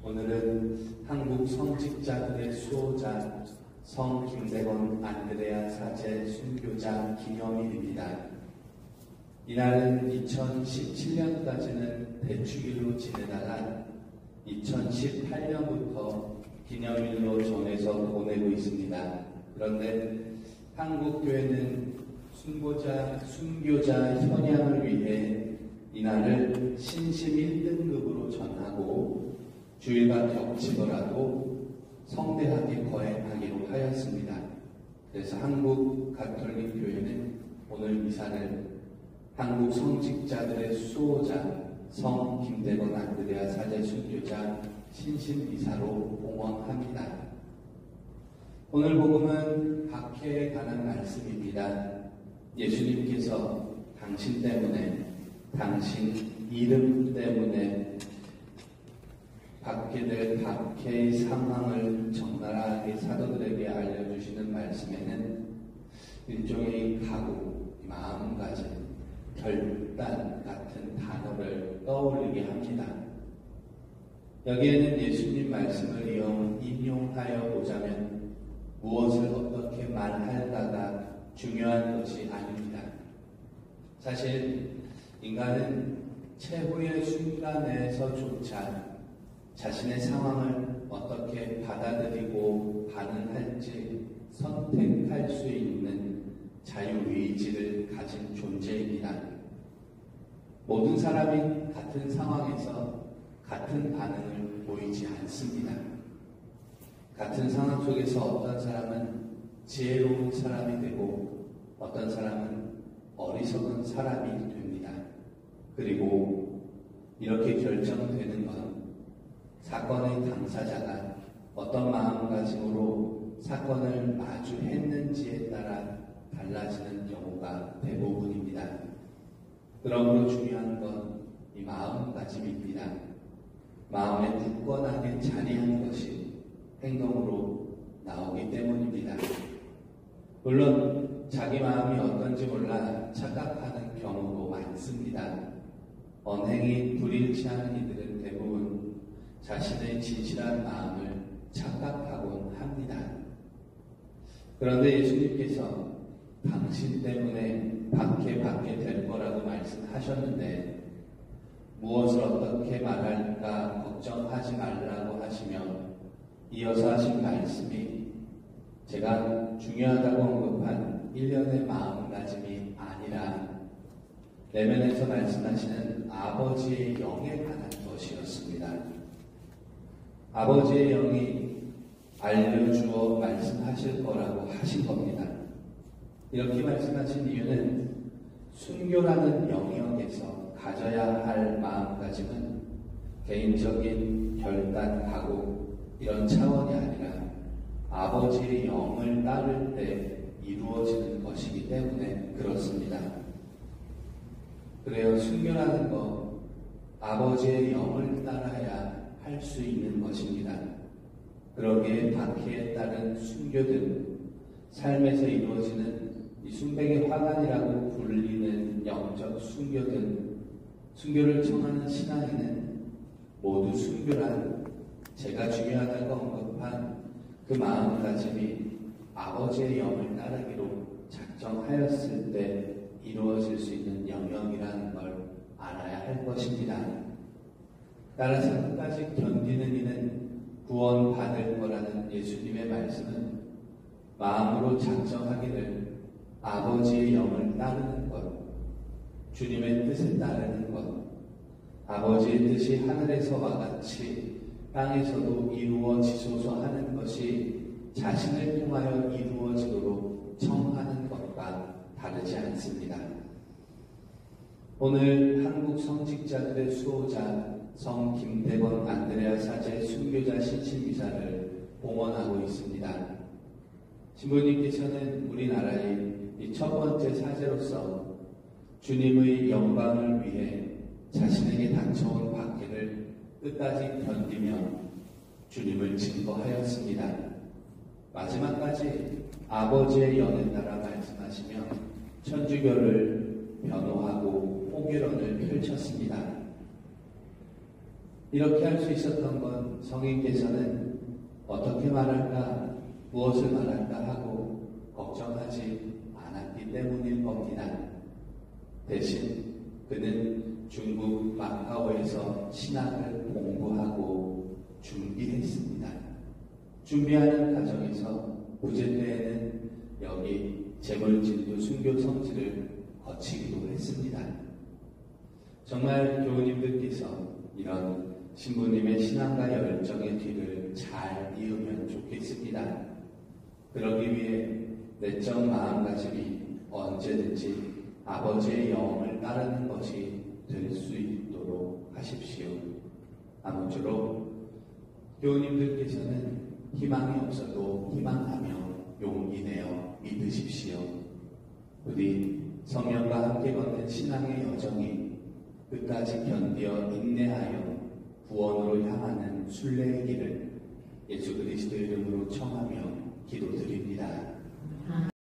오늘은 한국 성직자들의 수호자 성 김대건 안드레아 사제 순교자 기념일입니다. 이날은 2017년까지는 대축일로 지내다가 2018년부터 기념일로 정해서 보내고 있습니다. 그런데 한국교회는 순교자 현양을 위해 이날을 신심 1등급으로 전하고 주일과 겹치더라도 성대하게 거행하기로 하였습니다. 그래서 한국 가톨릭 교회는 오늘 미사를 한국 성직자들의 수호자 성 김대건 안드레아 사제 순교자 신심 미사로 봉헌합니다. 오늘 복음은 박해에 관한 말씀입니다. 예수님께서 당신 때문에, 당신 이름 때문에 받게 될 박해의 상황을 적나라하게 사도들에게 알려주시는 말씀에는 일종의 각오, 마음가짐, 결단 같은 단어를 떠올리게 합니다. 여기에는 예수님 말씀을 인용하여 보자면 무엇을 어떻게 말할까가 중요한 것이 아닙니다. 사실 인간은 최후의 순간에서조차 자신의 상황을 어떻게 받아들이고 반응할지 선택할 수 있는 자유의지를 가진 존재입니다. 모든 사람이 같은 상황에서 같은 반응을 보이지 않습니다. 같은 상황 속에서 어떤 사람은 지혜로운 사람이 되고 어떤 사람은 어리석은 사람이 됩니다. 그리고 이렇게 결정되는 건 사건의 당사자가 어떤 마음가짐으로 사건을 마주했는지에 따라 달라지는 경우가 대부분입니다. 그러므로 중요한 건 이 마음가짐입니다. 마음에 굳건하게 자리한 것이 행동으로 나오기 때문입니다. 물론 자기 마음이 어떤지 몰라 착각하는 경우도 많습니다. 언행이 불일치하는 이들은 대부분 자신의 진실한 마음을 착각하곤 합니다. 그런데 예수님께서 당신 때문에 박해받게 될 거라고 말씀하셨는데 무엇을 어떻게 말할까 걱정하지 말라고 하시며 이어서 하신 말씀이 제가 중요하다고 언급한 일련의 마음가짐이 아니라 내면에서 말씀하시는 아버지의 영에 관한 것이었습니다. 아버지의 영이 알려주어 말씀하실 거라고 하신 겁니다. 이렇게 말씀하신 이유는 순교라는 영역에서 가져야 할 마음가짐은 개인적인 결단, 각오 이런 차원이 아니라 아버지의 영을 따를 때 이루어지는 것이기 때문에 그렇습니다. 그래요. 순교라는 거 아버지의 영을 따라야 할 수 있는 것입니다. 그러기에 박해에 따른 순교든 삶에서 이루어지는 이 순백의 화관이라고 불리는 영적 순교든 순교를 청하는 신앙인은 모두 순교란 제가 중요하다고 언급한 그 마음가짐이 아버지의 영을 따르기로 작정하였을 때 이루어질 수 있는 영역이라는 걸 알아야 할 것입니다. 따라서 끝까지 견디는 이는 구원받을 거라는 예수님의 말씀은 마음으로 작정하기를 아버지의 영을 따르는 것, 주님의 뜻을 따르는 것, 아버지의 뜻이 하늘에서와 같이 땅에서도 이루어지소서 하는 것이 자신을 통하여 이루어지도록 청하는 것과 다르지 않습니다. 오늘 한국 성직자들의 수호자 성 김대건 안드레아 사제 순교자 신심미사를 봉헌하고 있습니다. 신부님께서는 우리나라의 이 첫 번째 사제로서 주님의 영광을 위해 자신에게 닥쳐온 박해를 끝까지 견디며 주님을 증거하였습니다. 마지막까지 아버지의 영에 따라 말씀하시며 천주교를 변호하고 포교론을 펼쳤습니다. 이렇게 할 수 있었던 건 성인께서는 어떻게 말할까, 무엇을 말할까 하고 걱정하지 않았기 때문일 겁니다. 대신 그는 중국 마카오에서 신학을 공부하고 준비했습니다. 준비하는 과정에서 부재 때에는 여기 재물진도 순교 성지를 거치기도 했습니다. 정말 교우님들께서 이런 신부님의 신앙과 열정의 뒤를 잘 이으면 좋겠습니다. 그러기 위해 내적 마음가짐이 언제든지 아버지의 영을 따르는 것이 될 수 있도록 하십시오. 아무쪼록 교우님들께서는 희망이 없어도 희망하며 용기 내어 믿으십시오. 우리 성령과 함께 걷는 신앙의 여정이 끝까지 견디어 인내하여 구원으로 향하는 순례의 길을 예수 그리스도의 이름으로 청하며 기도드립니다.